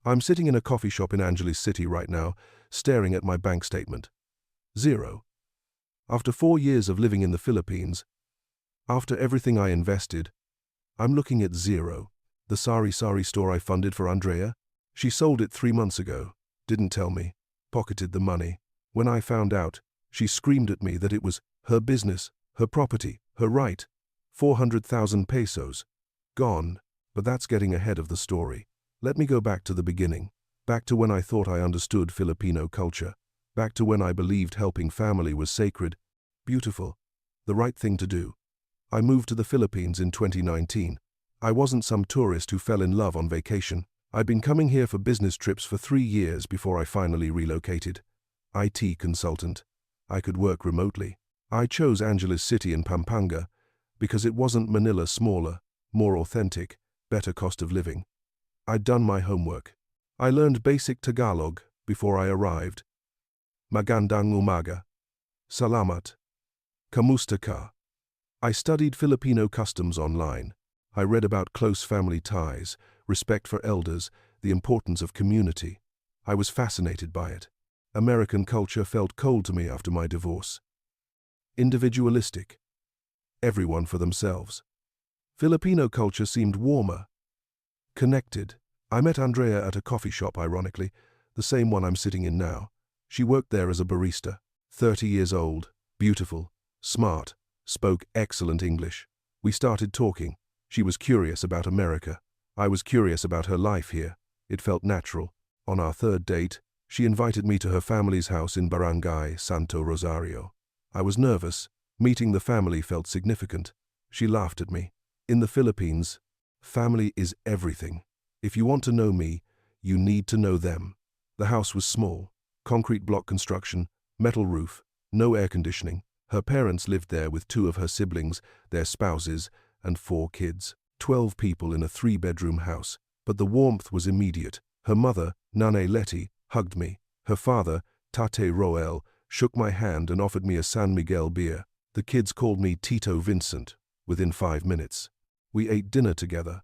I'm sitting in a coffee shop in Angeles City right now, staring at my bank statement. Zero. After 4 years of living in the Philippines, after everything I invested, I'm looking at zero. The Sari-Sari store I funded for Andrea, she sold it 3 months ago, didn't tell me, pocketed the money. When I found out, she screamed at me that it was her business, her property, her right. 400,000 pesos. Gone. But that's getting ahead of the story. Let me go back to the beginning. Back to when I thought I understood Filipino culture. Back to when I believed helping family was sacred, beautiful, the right thing to do. I moved to the Philippines in 2019. I wasn't some tourist who fell in love on vacation. I'd been coming here for business trips for 3 years before I finally relocated. IT consultant. I could work remotely. I chose Angeles City in Pampanga because it wasn't Manila smaller, more authentic, better cost of living. I'd done my homework. I learned basic Tagalog before I arrived. Magandang umaga. Salamat. Kamusta ka? I studied Filipino customs online. I read about close family ties, respect for elders, the importance of community. I was fascinated by it. American culture felt cold to me after my divorce. Individualistic. Everyone for themselves. Filipino culture seemed warmer. Connected. I met Andrea at a coffee shop, ironically, the same one I'm sitting in now. She worked there as a barista, 30 years old, beautiful, smart, spoke excellent English. We started talking. She was curious about America. I was curious about her life here. It felt natural. On our third date, she invited me to her family's house in Barangay Santo Rosario. I was nervous. Meeting the family felt significant. She laughed at me. In the Philippines, family is everything. If you want to know me, you need to know them. The house was small. Concrete block construction, metal roof, no air conditioning. Her parents lived there with 2 of her siblings, their spouses, and 4 kids. 12 people in a 3-bedroom house. But the warmth was immediate. Her mother, Nanay Letty, hugged me. Her father, Tate Roel, shook my hand and offered me a San Miguel beer. The kids called me Tito Vincent. Within 5 minutes, we ate dinner together.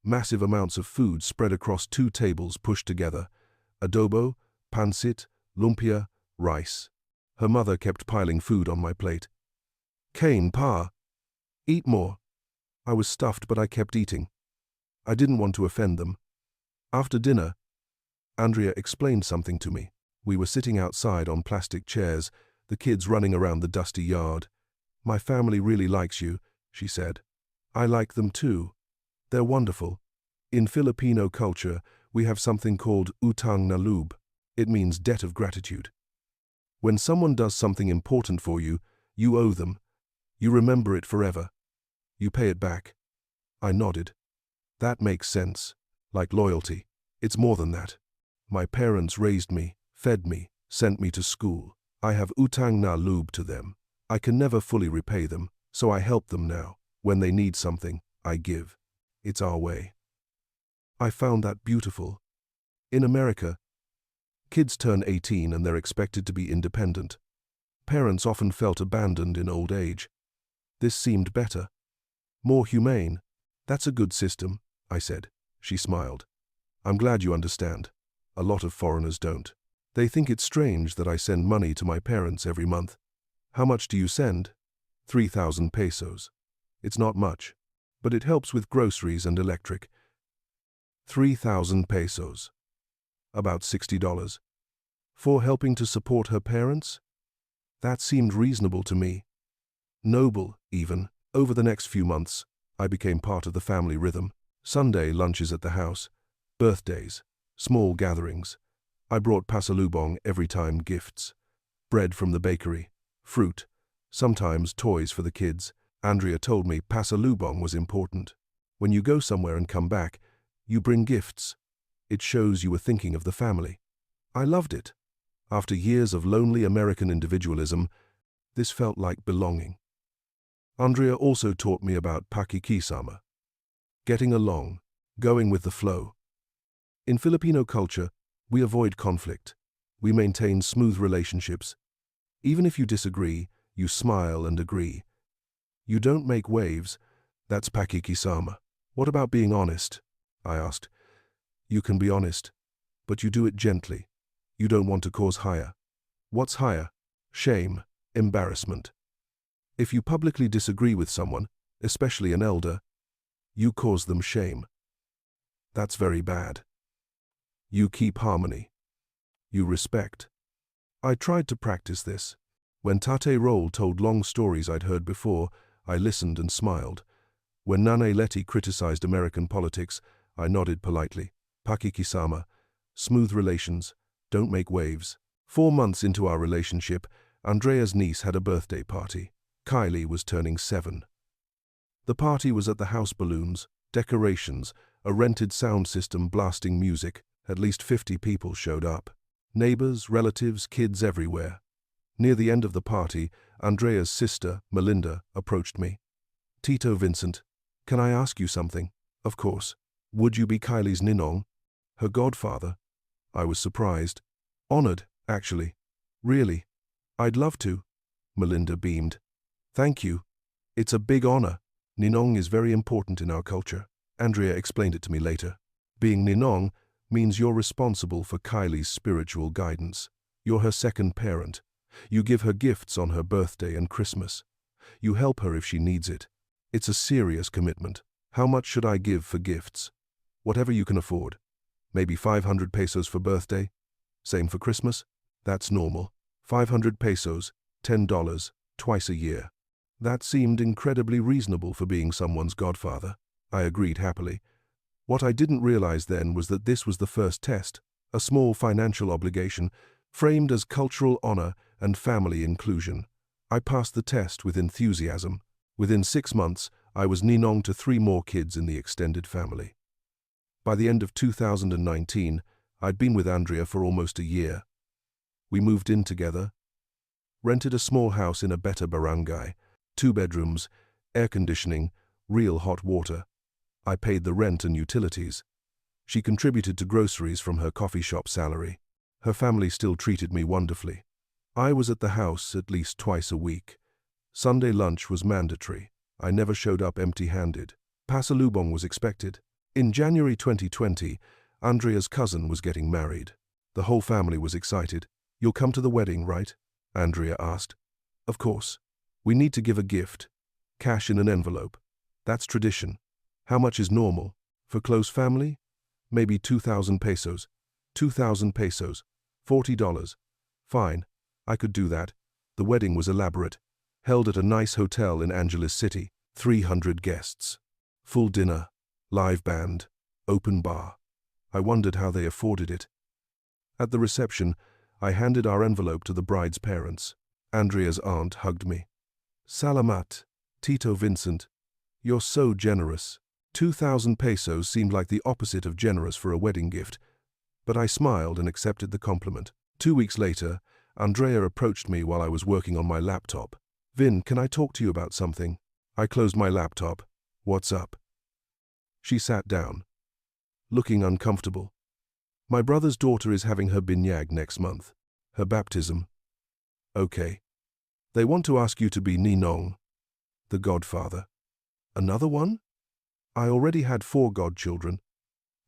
Massive amounts of food spread across 2 tables pushed together. Adobo, pancit, lumpia, rice. Her mother kept piling food on my plate. Cane, pa. Eat more. I was stuffed, but I kept eating. I didn't want to offend them. After dinner, Andrea explained something to me. We were sitting outside on plastic chairs, the kids running around the dusty yard. My family really likes you, she said. I like them too. They're wonderful. In Filipino culture, we have something called utang na loob. It means debt of gratitude. When someone does something important for you, you owe them. You remember it forever. You pay it back. I nodded. That makes sense. Like loyalty. It's more than that. My parents raised me, fed me, sent me to school. I have utang na loob to them. I can never fully repay them, so I help them now. When they need something, I give. It's our way. I found that beautiful. In America, kids turn 18 and they're expected to be independent. Parents often felt abandoned in old age. This seemed better. More humane. That's a good system, I said. She smiled. I'm glad you understand. A lot of foreigners don't. They think it's strange that I send money to my parents every month. How much do you send? 3,000 pesos. It's not much, but it helps with groceries and electric. 3,000 pesos. About $60. For helping to support her parents? That seemed reasonable to me. Noble, even. Over the next few months, I became part of the family rhythm. Sunday lunches at the house, birthdays, small gatherings. I brought pasalubong every time, gifts. Bread from the bakery, fruit, sometimes toys for the kids. Andrea told me pasalubong was important. When you go somewhere and come back, you bring gifts. It shows you were thinking of the family. I loved it. After years of lonely American individualism, this felt like belonging. Andrea also taught me about pakikisama. Getting along, going with the flow. In Filipino culture, we avoid conflict. We maintain smooth relationships. Even if you disagree, you smile and agree. You don't make waves. That's pakikisama. What about being honest? I asked. You can be honest, but you do it gently. You don't want to cause hire. What's hire? Shame, embarrassment. If you publicly disagree with someone, especially an elder, you cause them shame. That's very bad. You keep harmony. You respect. I tried to practice this. When Tate Roll told long stories I'd heard before, I listened and smiled. When Nane Leti criticized American politics, I nodded politely. Pakikisama, smooth relations, don't make waves. 4 months into our relationship, Andrea's niece had a birthday party. Kylie was turning 7. The party was at the house, balloons, decorations, a rented sound system blasting music. At least 50 people showed up. Neighbors, relatives, kids everywhere. Near the end of the party, Andrea's sister, Melinda, approached me. Tito Vincent, can I ask you something? Of course. Would you be Kylie's ninong? Her godfather? I was surprised. Honored, actually. Really? I'd love to. Melinda beamed. Thank you. It's a big honor. Ninong is very important in our culture. Andrea explained it to me later. Being ninong means you're responsible for Kylie's spiritual guidance. You're her second parent. You give her gifts on her birthday and Christmas. You help her if she needs it. It's a serious commitment. How much should I give for gifts? Whatever you can afford. Maybe 500 pesos for birthday? Same for Christmas? That's normal. 500 pesos, $10, twice a year. That seemed incredibly reasonable for being someone's godfather. I agreed happily. What I didn't realize then was that this was the first test, a small financial obligation, framed as cultural honor and family inclusion. I passed the test with enthusiasm. Within 6 months, I was ninong to 3 more kids in the extended family. By the end of 2019, I'd been with Andrea for almost a year. We moved in together, rented a small house in a better barangay, 2 bedrooms, air conditioning, real hot water. I paid the rent and utilities. She contributed to groceries from her coffee shop salary. Her family still treated me wonderfully. I was at the house at least twice a week. Sunday lunch was mandatory. I never showed up empty-handed. Pasalubong was expected. In January 2020, Andrea's cousin was getting married. The whole family was excited. You'll come to the wedding, right? Andrea asked. Of course. We need to give a gift. Cash in an envelope. That's tradition. How much is normal? For close family? Maybe 2,000 pesos. 2,000 pesos. $40. Fine. I could do that. The wedding was elaborate. Held at a nice hotel in Angeles City. 300 guests. Full dinner. Live band. Open bar. I wondered how they afforded it. At the reception, I handed our envelope to the bride's parents. Andrea's aunt hugged me. Salamat, Tito Vincent. You're so generous. 2,000 pesos seemed like the opposite of generous for a wedding gift, but I smiled and accepted the compliment. 2 weeks later, Andrea approached me while I was working on my laptop. Vin, can I talk to you about something? I closed my laptop. What's up? She sat down, looking uncomfortable. My brother's daughter is having her binyag next month. Her baptism. Okay. They want to ask you to be ninong, the godfather. Another one? I already had 4 godchildren.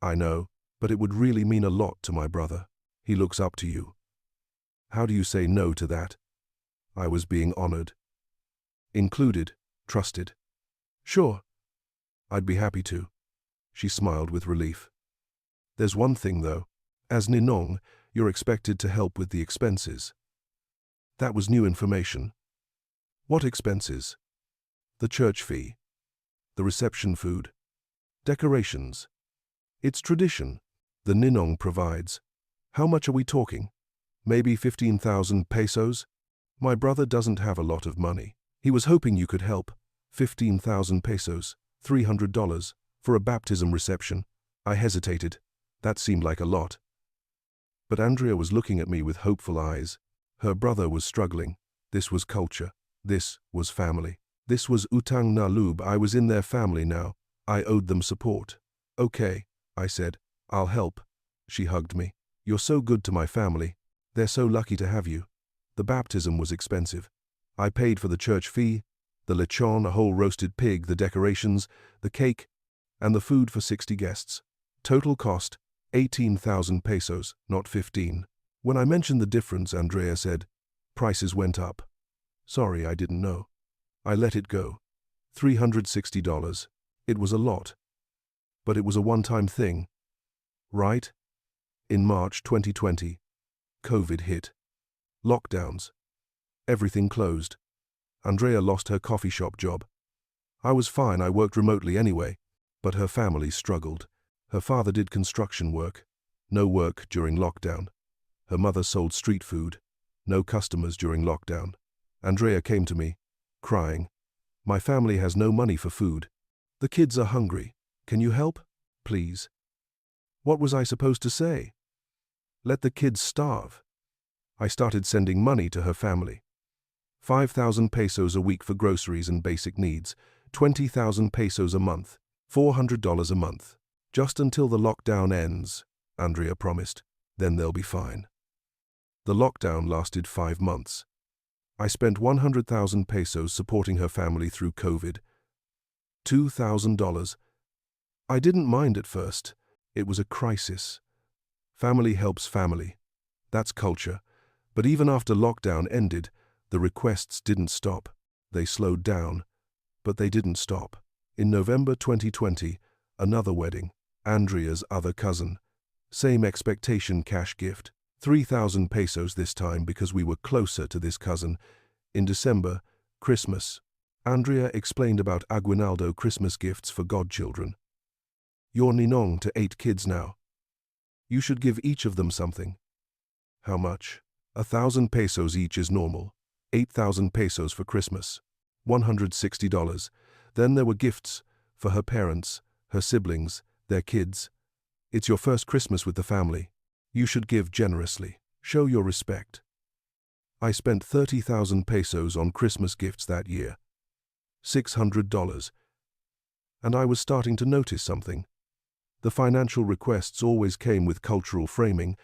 I know, but it would really mean a lot to my brother. He looks up to you. How do you say no to that? I was being honored. Included, trusted. Sure. I'd be happy to. She smiled with relief. There's one thing, though. As ninong, you're expected to help with the expenses. That was new information. What expenses? The church fee. The reception food. Decorations. It's tradition. The ninong provides. How much are we talking? Maybe 15,000 pesos? My brother doesn't have a lot of money. He was hoping you could help. 15,000 pesos, $300, for a baptism reception. I hesitated. That seemed like a lot. But Andrea was looking at me with hopeful eyes. Her brother was struggling. This was culture. This was family. This was utang na loob. I was in their family now. I owed them support. Okay, I said. I'll help. She hugged me. You're so good to my family. They're so lucky to have you. The baptism was expensive. I paid for the church fee, the lechon, a whole roasted pig, the decorations, the cake, and the food for 60 guests. Total cost, 18,000 pesos, not 15. When I mentioned the difference, Andrea said, "Prices went up." Sorry, I didn't know. I let it go. $360. It was a lot. But it was a one-time thing. Right? In March 2020, COVID hit. Lockdowns. Everything closed. Andrea lost her coffee shop job. I was fine, I worked remotely anyway, but her family struggled. Her father did construction work. No work during lockdown. Her mother sold street food. No customers during lockdown. Andrea came to me, crying, "My family has no money for food. The kids are hungry. Can you help? Please." What was I supposed to say? Let the kids starve. I started sending money to her family. 5,000 pesos a week for groceries and basic needs, 20,000 pesos a month, $400 a month. Just until the lockdown ends, Andrea promised. Then they'll be fine. The lockdown lasted 5 months. I spent 100,000 pesos supporting her family through COVID. $2,000. I didn't mind at first. It was a crisis. Family helps family. That's culture. But even after lockdown ended, the requests didn't stop. They slowed down, but they didn't stop. In November 2020, another wedding, Andrea's other cousin. Same expectation cash gift. 3,000 pesos this time because we were closer to this cousin. In December, Christmas. Andrea explained about Aguinaldo Christmas gifts for godchildren. You're ninong to 8 kids now. You should give each of them something. How much? 1,000 pesos each is normal. 8,000 pesos for Christmas. $160. Then there were gifts for her parents, her siblings, their kids. It's your first Christmas with the family. You should give generously. Show your respect. I spent 30,000 pesos on Christmas gifts that year. $600. And I was starting to notice something. The financial requests always came with cultural framing.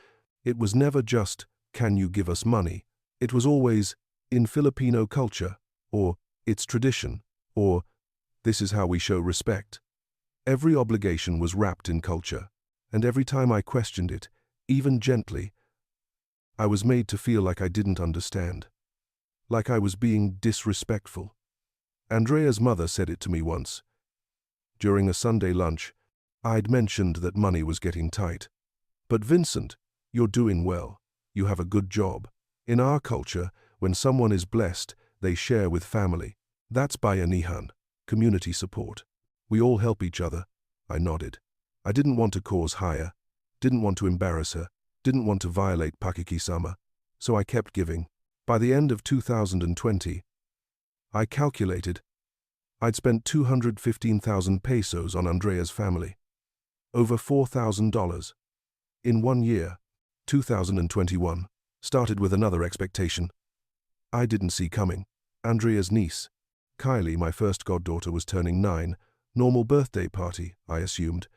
It was never just, "Can you give us money?" It was always, "In Filipino culture," or "It's tradition," or "This is how we show respect." Every obligation was wrapped in culture, and every time I questioned it, even gently, I was made to feel like I didn't understand, like I was being disrespectful. Andrea's mother said it to me once. During a Sunday lunch, I'd mentioned that money was getting tight. "But Vincent, you're doing well. You have a good job. In our culture, when someone is blessed, they share with family. That's bayanihan, community support. We all help each other." I nodded. I didn't want to cause hire, didn't want to embarrass her, didn't want to violate pakikisama, so I kept giving. By the end of 2020, I calculated I'd spent 215,000 pesos on Andrea's family. Over $4,000. In 1 year, 2021, started with another expectation. I didn't see coming. Andrea's niece, Kylie, my first goddaughter, was turning 9. Normal birthday party, I assumed.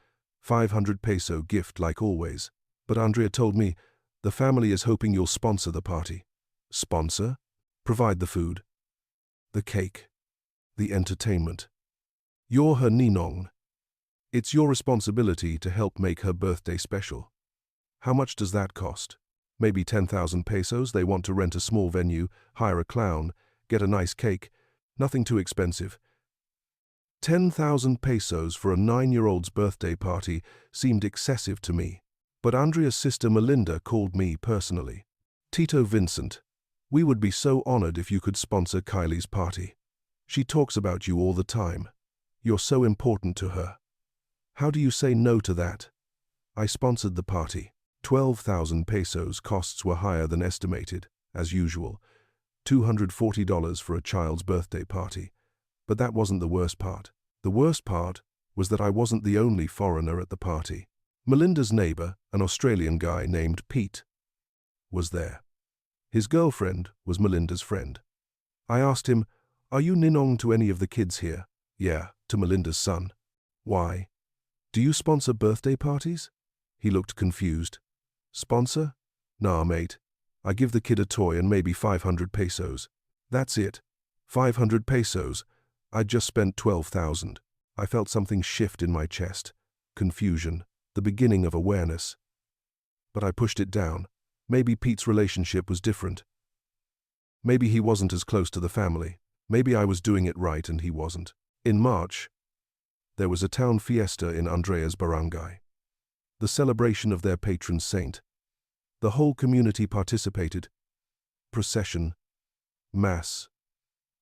500 peso gift like always. But Andrea told me, "The family is hoping you'll sponsor the party." Sponsor? Provide the food, the cake, the entertainment. You're her ninong. It's your responsibility to help make her birthday special. How much does that cost? Maybe 10,000 pesos. They want to rent a small venue, hire a clown, get a nice cake. Nothing too expensive. 10,000 pesos for a 9-year-old's birthday party seemed excessive to me. But Andrea's sister Melinda called me personally. "Tito Vincent, we would be so honored if you could sponsor Kylie's party. She talks about you all the time. You're so important to her. How do you say no to that?" I sponsored the party. 12,000 pesos. Costs were higher than estimated, as usual. $240 for a child's birthday party. But that wasn't the worst part. The worst part was that I wasn't the only foreigner at the party. Melinda's neighbor, an Australian guy named Pete, was there. His girlfriend was Melinda's friend. I asked him, "Are you ninong to any of the kids here?" "Yeah, to Melinda's son." "Why? Do you sponsor birthday parties?" He looked confused. "Sponsor? Nah, mate. I give the kid a toy and maybe 500 pesos. That's it. 500 pesos. I'd just spent 12,000. I felt something shift in my chest. Confusion. The beginning of awareness. But I pushed it down. Maybe Pete's relationship was different. Maybe he wasn't as close to the family. Maybe I was doing it right and he wasn't. In March, there was a town fiesta in Andrea's barangay. The celebration of their patron saint. The whole community participated. Procession. Mass.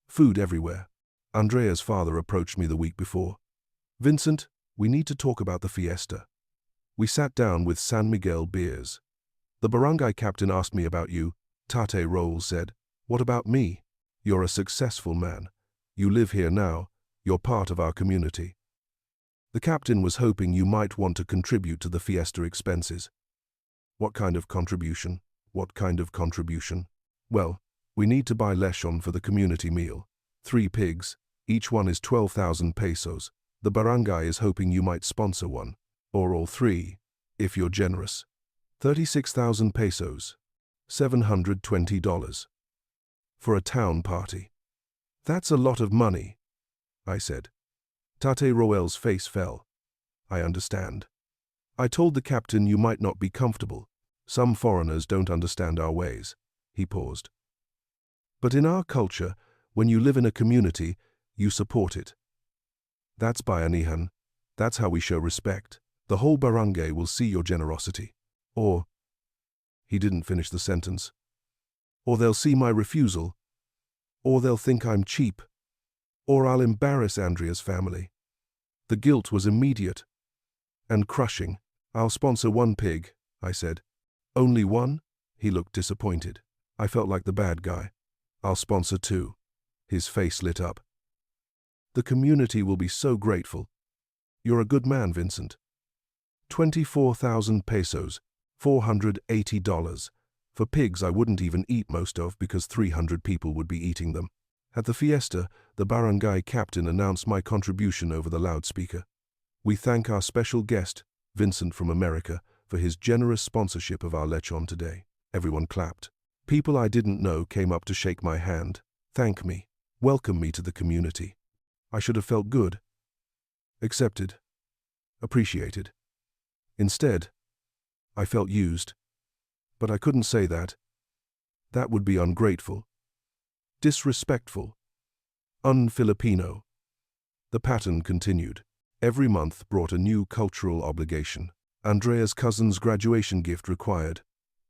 Food everywhere. Andrea's father approached me the week before. "Vincent, we need to talk about the fiesta." We sat down with San Miguel beers. "The barangay captain asked me about you," Tate Roll said. "What about me? You're a successful man. You live here now. You're part of our community. The captain was hoping you might want to contribute to the fiesta expenses." "What kind of contribution? What kind of contribution?" "Well, we need to buy lechon for the community meal. 3 pigs, each one is 12,000 pesos. The barangay is hoping you might sponsor one, or all 3, if you're generous. 36,000 pesos, $720. For a town party." "That's a lot of money," I said. Tate Roel's face fell. "I understand. I told the captain you might not be comfortable. Some foreigners don't understand our ways." He paused. "But in our culture, when you live in a community, you support it. That's bayanihan. That's how we show respect. The whole barangay will see your generosity. Or," he didn't finish the sentence, "or they'll see my refusal. Or they'll think I'm cheap. Or I'll embarrass Andrea's family." The guilt was immediate and crushing. "I'll sponsor 1 pig," I said. "Only 1?" He looked disappointed. I felt like the bad guy. "I'll sponsor 2. His face lit up. "The community will be so grateful. You're a good man, Vincent." 24,000 pesos, $480. For pigs I wouldn't even eat most of because 300 people would be eating them. At the fiesta, the barangay captain announced my contribution over the loudspeaker. "We thank our special guest, Vincent from America, for his generous sponsorship of our lechon today." Everyone clapped. People I didn't know came up to shake my hand, thank me, welcome me to the community. I should have felt good, accepted, appreciated. Instead, I felt used. But I couldn't say that. That would be ungrateful, disrespectful, un-Filipino. The pattern continued. Every month brought a new cultural obligation. Andrea's cousin's graduation gift required,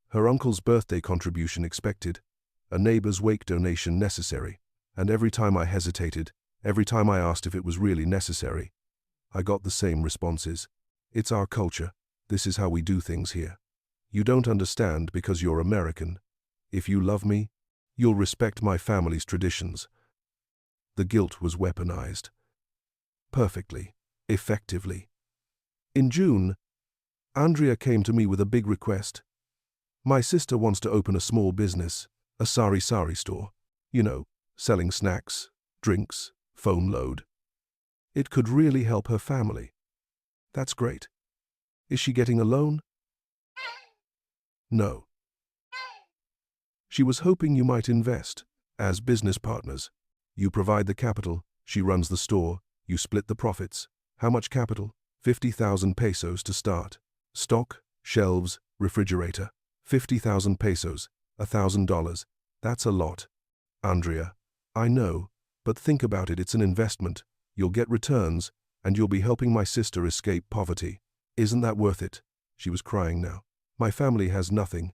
her uncle's birthday contribution expected, a neighbor's wake donation necessary, and every time I hesitated, every time I asked if it was really necessary, I got the same responses. "It's our culture. This is how we do things here. You don't understand because you're American. If you love me, you'll respect my family's traditions." The guilt was weaponized. Perfectly, effectively. In June, Andrea came to me with a big request. My sister wants to open a small business, a Sari-Sari store. You know, selling snacks, drinks, phone load. It could really help her family. That's great. Is she getting a loan? No. She was hoping you might invest. As business partners, you provide the capital, she runs the store, you split the profits. How much capital? 50,000 pesos to start. Stock, shelves, refrigerator. 50,000 pesos, $1,000. That's a lot. Andrea, I know, but think about it, it's an investment. You'll get returns, and you'll be helping my sister escape poverty. Isn't that worth it? She was crying now. My family has nothing.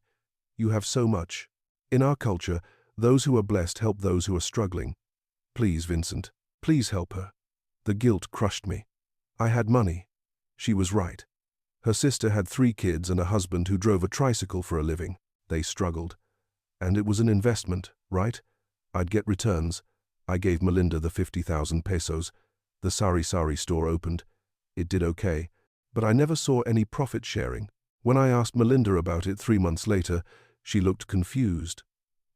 You have so much. In our culture, those who are blessed help those who are struggling. Please, Vincent, please help her. The guilt crushed me. I had money. She was right. Her sister had 3 kids and a husband who drove a tricycle for a living. They struggled. And it was an investment, right? I'd get returns. I gave Melinda the 50,000 pesos. The Sari-Sari store opened. It did okay, but I never saw any profit sharing. When I asked Melinda about it 3 months later, she looked confused.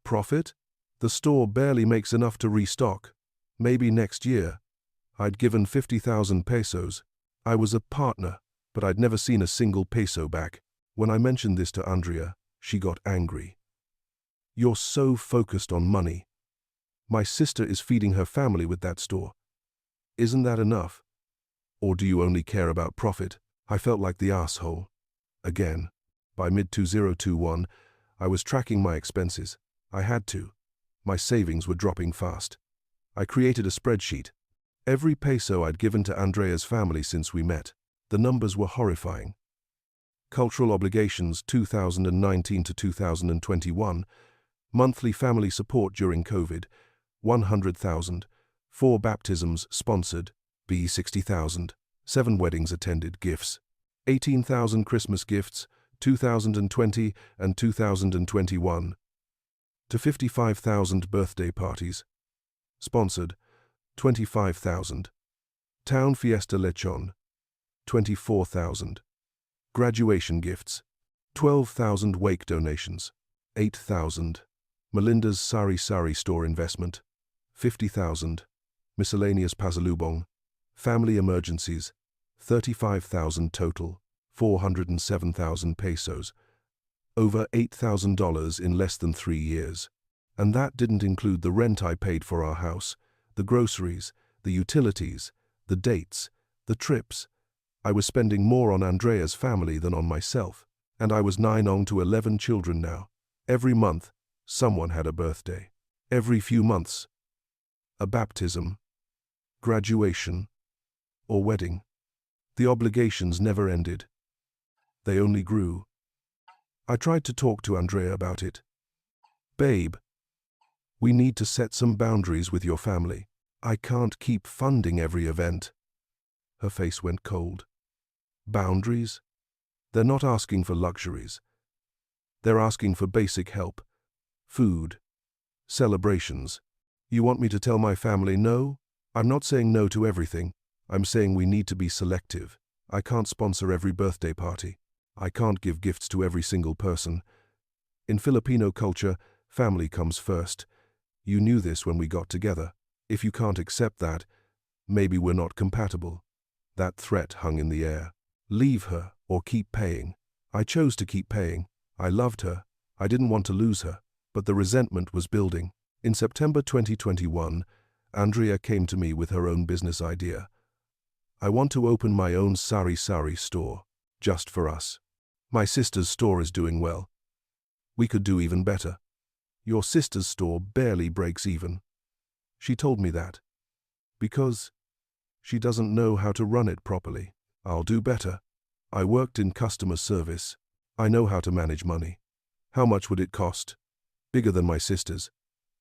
Profit? The store barely makes enough to restock. Maybe next year. I'd given 50,000 pesos. I was a partner, but I'd never seen a single peso back. When I mentioned this to Andrea, she got angry. You're so focused on money. My sister is feeding her family with that store. Isn't that enough? Or do you only care about profit? I felt like the asshole. Again. By mid-2021, I was tracking my expenses. I had to. My savings were dropping fast. I created a spreadsheet. Every peso I'd given to Andrea's family since we met. The numbers were horrifying. Cultural obligations 2019 to 2021, monthly family support during COVID, 100,000, 4 baptisms sponsored, B 60,000, 7 weddings attended, gifts, 18,000 Christmas gifts, 2020 and 2021, to 55,000 birthday parties, sponsored, 25,000, town fiesta lechon, 24,000, graduation gifts, 12,000 wake donations, 8,000, Melinda's Sari-Sari store investment, 50,000, miscellaneous pasalubong, family emergencies, 35,000 total, 407,000 pesos, over $8,000 in less than 3 years. And that didn't include the rent I paid for our house, the groceries, the utilities, the dates, the trips. I was spending more on Andrea's family than on myself, and I was 9 on to 11 children now. Every month, someone had a birthday. Every few months, a baptism, graduation, or wedding. The obligations never ended. They only grew. I tried to talk to Andrea about it. Babe, we need to set some boundaries with your family. I can't keep funding every event. Her face went cold. Boundaries? They're not asking for luxuries. They're asking for basic help. Food. Celebrations. You want me to tell my family no? I'm not saying no to everything. I'm saying we need to be selective. I can't sponsor every birthday party. I can't give gifts to every single person. In Filipino culture, family comes first. You knew this when we got together. If you can't accept that, maybe we're not compatible. That threat hung in the air. Leave her or keep paying. I chose to keep paying. I loved her. I didn't want to lose her. But the resentment was building. In September 2021, Andrea came to me with her own business idea. I want to open my own Sari-Sari store, just for us. My sister's store is doing well. We could do even better. Your sister's store barely breaks even. She told me that. Because she doesn't know how to run it properly. I'll do better. I worked in customer service. I know how to manage money. How much would it cost? Bigger than my sister's.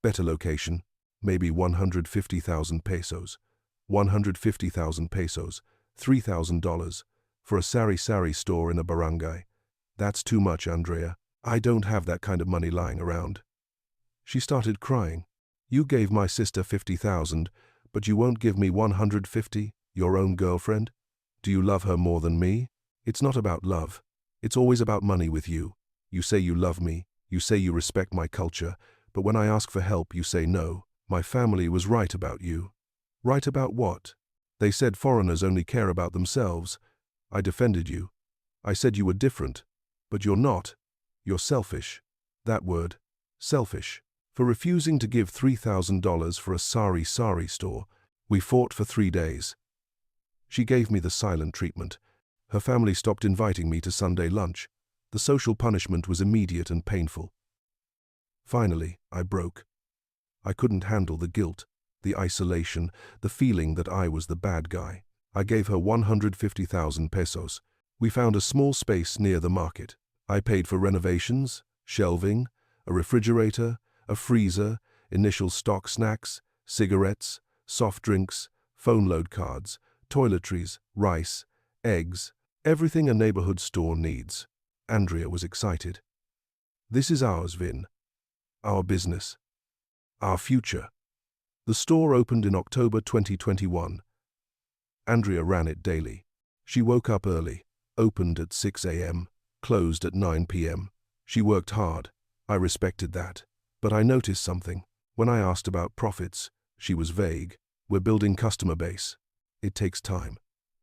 Better location. Maybe 150,000 pesos. 150,000 pesos. $3,000. For a Sari-Sari store in a barangay. That's too much, Andrea. I don't have that kind of money lying around. She started crying. You gave my sister 50,000, but you won't give me 150, your own girlfriend? Do you love her more than me? It's not about love. It's always about money with you. You say you love me. You say you respect my culture. But when I ask for help, you say no. My family was right about you. Right about what? They said foreigners only care about themselves. I defended you. I said you were different. But you're not. You're selfish. That word. Selfish. For refusing to give $3,000 for a Sari-Sari store, we fought for 3 days. She gave me the silent treatment. Her family stopped inviting me to Sunday lunch. The social punishment was immediate and painful. Finally, I broke. I couldn't handle the guilt, the isolation, the feeling that I was the bad guy. I gave her 150,000 pesos. We found a small space near the market. I paid for renovations, shelving, a refrigerator, a freezer, initial stock snacks, cigarettes, soft drinks, phone load cards, toiletries, rice, eggs, everything a neighborhood store needs. Andrea was excited. This is ours, Vin. Our business. Our future. The store opened in October 2021. Andrea ran it daily. She woke up early, opened at 6 a.m., closed at 9 p.m. She worked hard. I respected that. But I noticed something. When I asked about profits, she was vague. We're building customer base. It takes time.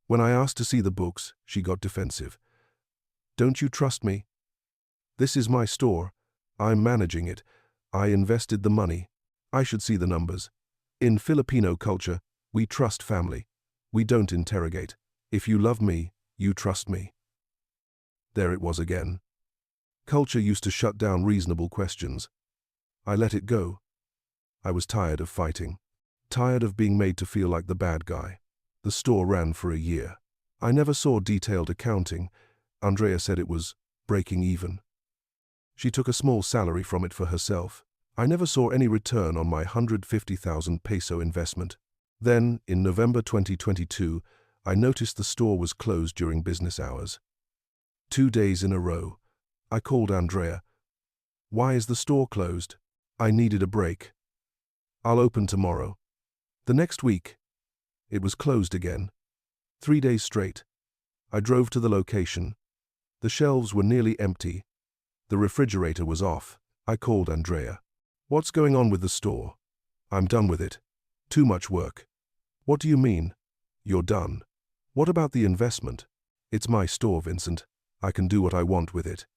When I asked to see the books, she got defensive. Don't you trust me? This is my store. I'm managing it. I invested the money. I should see the numbers. In Filipino culture, we trust family. We don't interrogate. If you love me, you trust me. There it was again. Culture used to shut down reasonable questions. I let it go. I was tired of fighting. Tired of being made to feel like the bad guy. The store ran for a year. I never saw detailed accounting. Andrea said it was breaking even. She took a small salary from it for herself. I never saw any return on my 150,000 peso investment. Then, in November 2022, I noticed the store was closed during business hours. 2 days in a row. I called Andrea. Why is the store closed? I needed a break. I'll open tomorrow. The next week, it was closed again. 3 days straight. I drove to the location. The shelves were nearly empty. The refrigerator was off. I called Andrea. What's going on with the store? I'm done with it. Too much work. What do you mean? You're done. What about the investment? It's my store, Vincent. I can do what I want with it.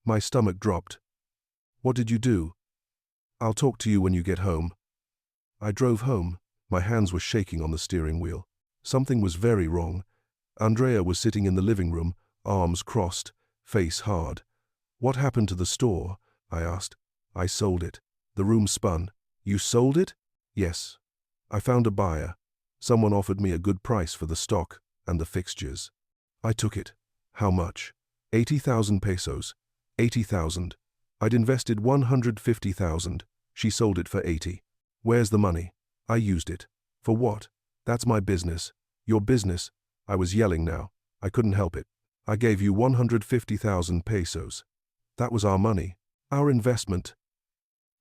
My stomach dropped. What did you do? I'll talk to you when you get home. I drove home. My hands were shaking on the steering wheel. Something was very wrong. Andrea was sitting in the living room, arms crossed, face hard. What happened to the store? I asked. I sold it. The room spun. You sold it? Yes. I found a buyer. Someone offered me a good price for the stock and the fixtures. I took it. How much? 80,000 pesos. 80,000. I'd invested 150,000. She sold it for 80. Where's the money? I used it. For what? That's my business. Your business. I was yelling now. I couldn't help it. I gave you 150,000 pesos. That was our money. Our investment.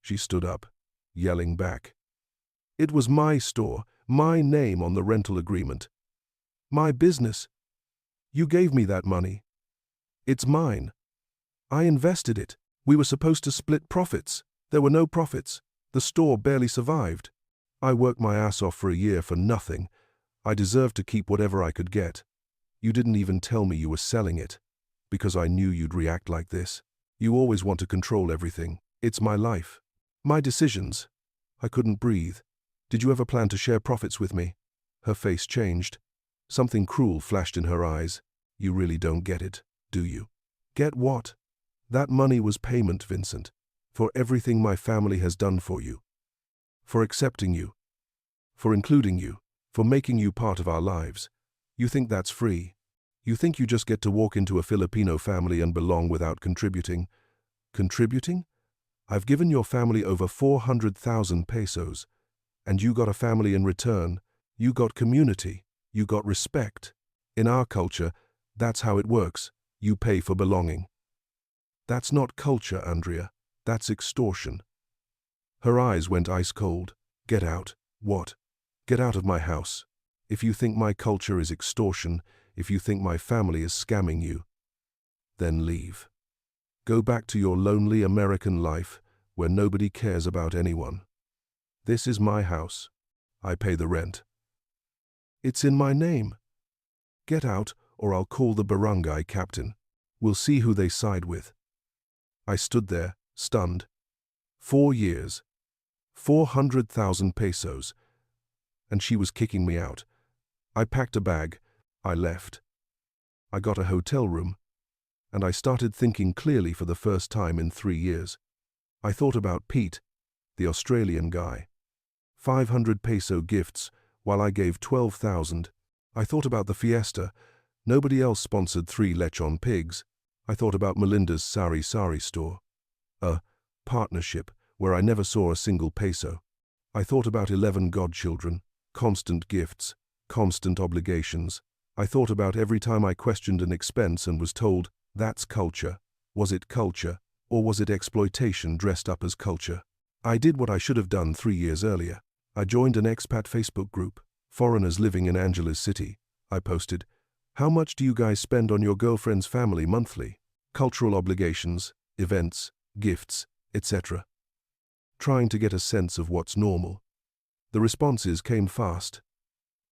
She stood up, yelling back. It was my store, my name on the rental agreement. My business. You gave me that money. It's mine. I invested it. We were supposed to split profits. There were no profits. The store barely survived. I worked my ass off for a year for nothing. I deserved to keep whatever I could get. You didn't even tell me you were selling it, because I knew you'd react like this. You always want to control everything. It's my life. My decisions. I couldn't breathe. Did you ever plan to share profits with me? Her face changed. Something cruel flashed in her eyes. You really don't get it, do you? Get what? That money was payment, Vincent, for everything my family has done for you. For accepting you. For including you. For making you part of our lives. You think that's free. You think you just get to walk into a Filipino family and belong without contributing. Contributing? I've given your family over 400,000 pesos. And you got a family in return. You got community. You got respect. In our culture, that's how it works. You pay for belonging. That's not culture, Andrea. That's extortion. Her eyes went ice cold. Get out. What? Get out of my house. If you think my culture is extortion, if you think my family is scamming you, then leave. Go back to your lonely American life where nobody cares about anyone. This is my house. I pay the rent. It's in my name. Get out or I'll call the barangay captain. We'll see who they side with. I stood there, stunned. 4 years. 400,000 pesos. And she was kicking me out. I packed a bag. I left. I got a hotel room. And I started thinking clearly for the first time in 3 years. I thought about Pete, the Australian guy. 500 peso gifts, while I gave 12,000. I thought about the fiesta. Nobody else sponsored 3 lechon pigs. I thought about Melinda's Sari-Sari store. A partnership where I never saw a single peso. I thought about 11 godchildren, constant gifts, constant obligations. I thought about every time I questioned an expense and was told, that's culture. Was it culture, or was it exploitation dressed up as culture? I did what I should have done 3 years earlier. I joined an expat Facebook group, foreigners living in Angela's city. I posted, how much do you guys spend on your girlfriend's family monthly? Cultural obligations, events, gifts, etc. Trying to get a sense of what's normal. The responses came fast.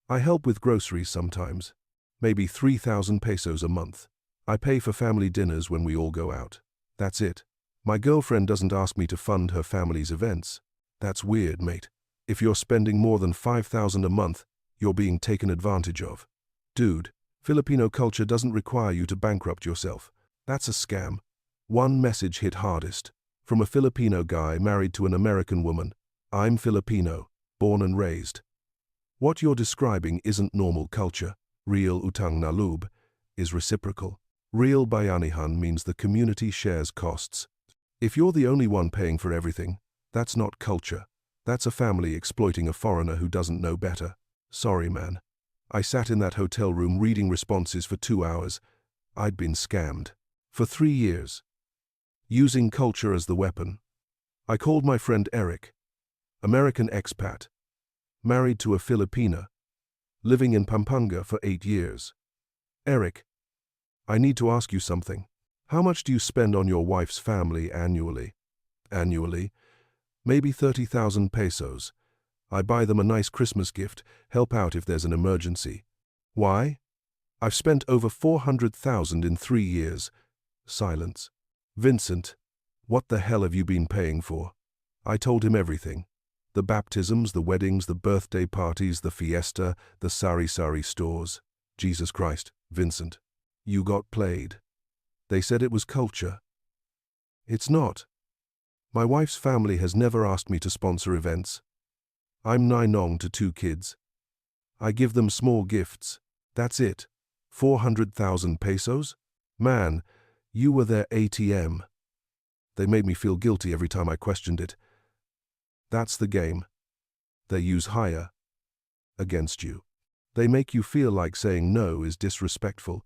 I help with groceries sometimes, maybe 3,000 pesos a month. I pay for family dinners when we all go out. That's it. My girlfriend doesn't ask me to fund her family's events. That's weird, mate. If you're spending more than 5,000 a month, you're being taken advantage of. Dude, Filipino culture doesn't require you to bankrupt yourself. That's a scam. One message hit hardest. From a Filipino guy married to an American woman. I'm Filipino, born and raised. What you're describing isn't normal culture. Real utang na loob is reciprocal. Real bayanihan means the community shares costs. If you're the only one paying for everything, that's not culture. That's a family exploiting a foreigner who doesn't know better. Sorry, man. I sat in that hotel room reading responses for 2 hours. I'd been scammed. For 3 years. Using culture as the weapon. I called my friend Eric, American expat, married to a Filipina, living in Pampanga for 8 years. Eric, I need to ask you something. How much do you spend on your wife's family annually? Annually? Maybe 30,000 pesos. I buy them a nice Christmas gift, help out if there's an emergency. Why? I've spent over 400,000 in 3 years. Silence. Vincent, what the hell have you been paying for? I told him everything. The baptisms, the weddings, the birthday parties, the fiesta, the Sari-Sari stores. Jesus Christ, Vincent. You got played. They said it was culture. It's not. My wife's family has never asked me to sponsor events. I'm ninong to 2 kids. I give them small gifts. That's it. 400,000 pesos? Man, you were their ATM. They made me feel guilty every time I questioned it. That's the game. They use hire against you. They make you feel like saying no is disrespectful.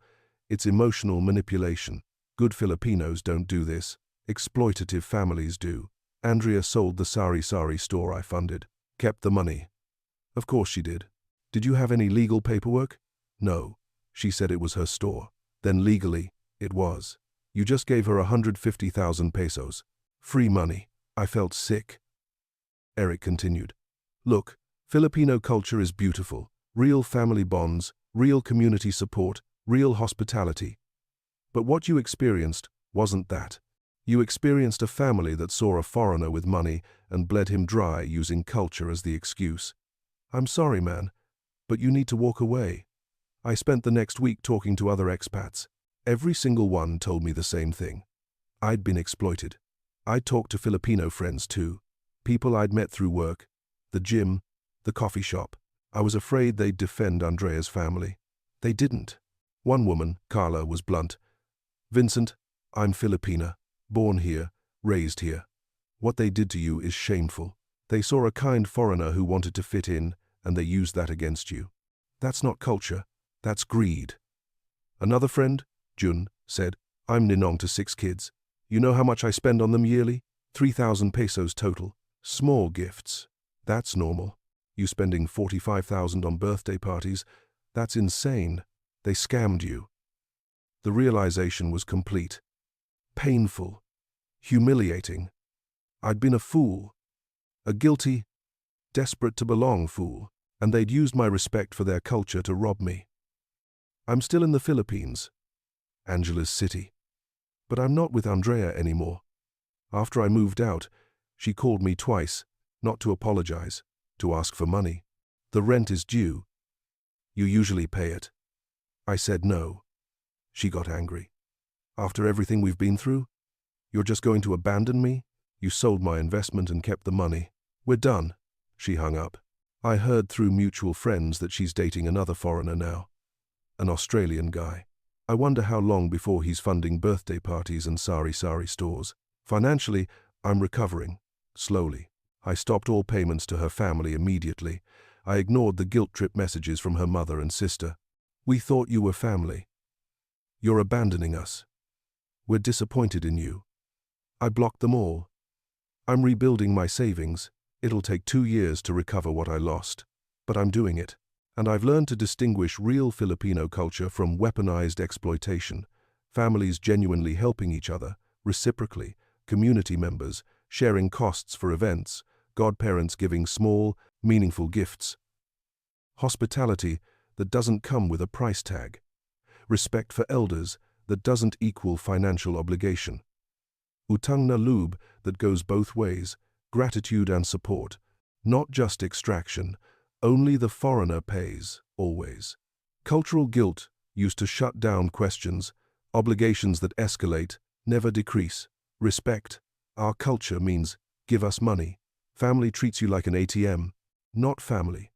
It's emotional manipulation. Good Filipinos don't do this. Exploitative families do. Andrea sold the Sari-Sari store I funded. Kept the money. Of course she did. Did you have any legal paperwork? No. She said it was her store. Then legally, it was. You just gave her 150,000 pesos. Free money. I felt sick. Eric continued. Look, Filipino culture is beautiful. Real family bonds, real community support, real hospitality. But what you experienced wasn't that. You experienced a family that saw a foreigner with money and bled him dry using culture as the excuse. I'm sorry, man, but you need to walk away. I spent the next week talking to other expats. Every single one told me the same thing. I'd been exploited. I'd talked to Filipino friends too. People I'd met through work, the gym, the coffee shop. I was afraid they'd defend Andrea's family. They didn't. One woman, Carla, was blunt. Vincent, I'm Filipina, born here, raised here. What they did to you is shameful. They saw a kind foreigner who wanted to fit in, and they used that against you. That's not culture, that's greed. Another friend, Jun, said, I'm ninong to 6 kids. You know how much I spend on them yearly? 3,000 pesos total. Small gifts. That's normal. You spending 45,000 on birthday parties? That's insane. They scammed you. The realization was complete. Painful. Humiliating. I'd been a fool. A guilty, desperate to belong fool, and they'd used my respect for their culture to rob me. I'm still in the Philippines, Angela's city, but I'm not with Andrea anymore. After I moved out, she called me twice, not to apologize, to ask for money. The rent is due. You usually pay it. I said no. She got angry. After everything we've been through? You're just going to abandon me? You sold my investment and kept the money. We're done. She hung up. I heard through mutual friends that she's dating another foreigner now. An Australian guy. I wonder how long before he's funding birthday parties and Sari-Sari stores. Financially, I'm recovering. Slowly. I stopped all payments to her family immediately. I ignored the guilt trip messages from her mother and sister. We thought you were family. You're abandoning us. We're disappointed in you. I blocked them all. I'm rebuilding my savings. It'll take 2 years to recover what I lost. But I'm doing it. And I've learned to distinguish real Filipino culture from weaponized exploitation. Families genuinely helping each other, reciprocally, community members, sharing costs for events, godparents giving small, meaningful gifts. Hospitality that doesn't come with a price tag. Respect for elders that doesn't equal financial obligation. Utang na loob that goes both ways, gratitude and support. Not just extraction, only the foreigner pays, always. Cultural guilt used to shut down questions, obligations that escalate, Never decrease. Respect. Our culture means give us money. Family treats you like an ATM, not family.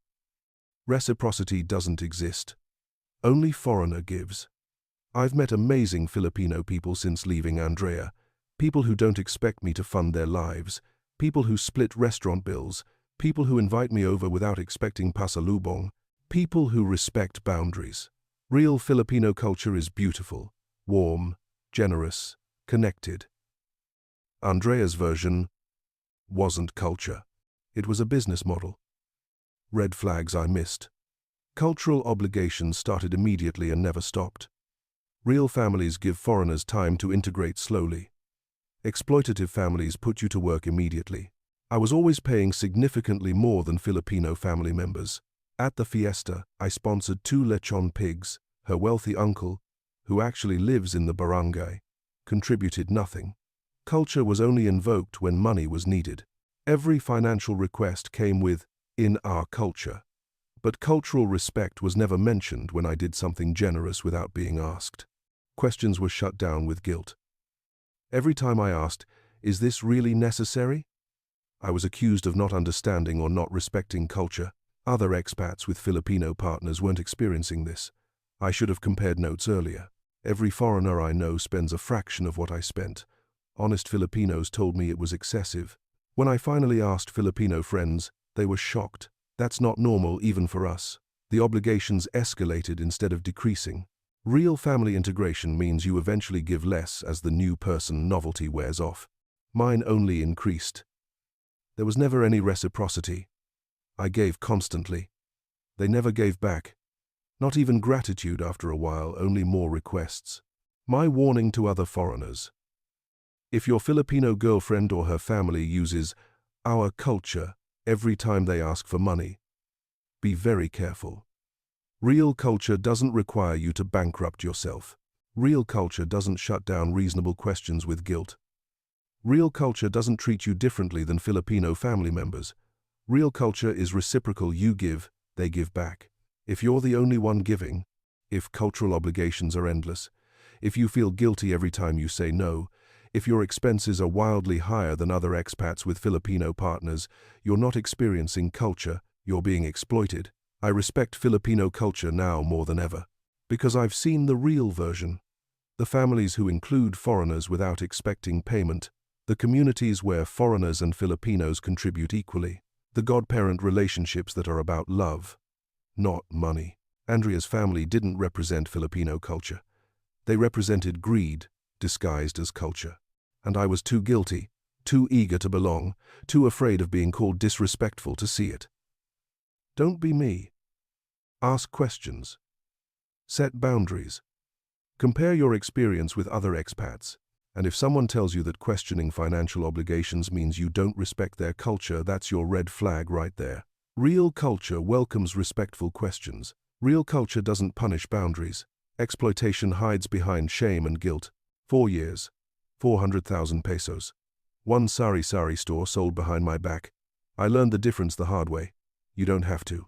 Reciprocity doesn't exist. Only foreigner gives. I've met amazing Filipino people since leaving Andrea. People who don't expect me to fund their lives. People who split restaurant bills. People who invite me over without expecting pasalubong. People who respect boundaries. Real Filipino culture is beautiful, warm, generous, connected. Andrea's version wasn't culture. It was a business model. Red flags I missed. Cultural obligations started immediately and never stopped. Real families give foreigners time to integrate slowly. Exploitative families put you to work immediately. I was always paying significantly more than Filipino family members. At the fiesta, I sponsored 2 lechon pigs. Her wealthy uncle, who actually lives in the barangay, contributed nothing. Culture was only invoked when money was needed. Every financial request came with, "in our culture." But cultural respect was never mentioned when I did something generous without being asked. Questions were shut down with guilt. Every time I asked, "Is this really necessary?" I was accused of not understanding or not respecting culture. Other expats with Filipino partners weren't experiencing this. I should have compared notes earlier. Every foreigner I know spends a fraction of what I spent. Honest Filipinos told me it was excessive. When I finally asked Filipino friends, they were shocked. That's not normal even for us. The obligations escalated instead of decreasing. Real family integration means you eventually give less as the new person novelty wears off. Mine only increased. There was never any reciprocity. I gave constantly. They never gave back. Not even gratitude after a while, only more requests. My warning to other foreigners. If your Filipino girlfriend or her family uses our culture every time they ask for money, be very careful. Real culture doesn't require you to bankrupt yourself. Real culture doesn't shut down reasonable questions with guilt. Real culture doesn't treat you differently than Filipino family members. Real culture is reciprocal. You give, they give back. If you're the only one giving, if cultural obligations are endless, if you feel guilty every time you say no, if your expenses are wildly higher than other expats with Filipino partners, you're not experiencing culture, you're being exploited. I respect Filipino culture now more than ever, because I've seen the real version. The families who include foreigners without expecting payment, the communities where foreigners and Filipinos contribute equally, the godparent relationships that are about love, not money. Andrea's family didn't represent Filipino culture. They represented greed, disguised as culture. And I was too guilty, too eager to belong, too afraid of being called disrespectful to see it. Don't be me. Ask questions. Set boundaries. Compare your experience with other expats. And if someone tells you that questioning financial obligations means you don't respect their culture, that's your red flag right there. Real culture welcomes respectful questions. Real culture doesn't punish boundaries. Exploitation hides behind shame and guilt. 4 years, 400,000 pesos. One Sari-Sari store sold behind my back. I learned the difference the hard way. You don't have to.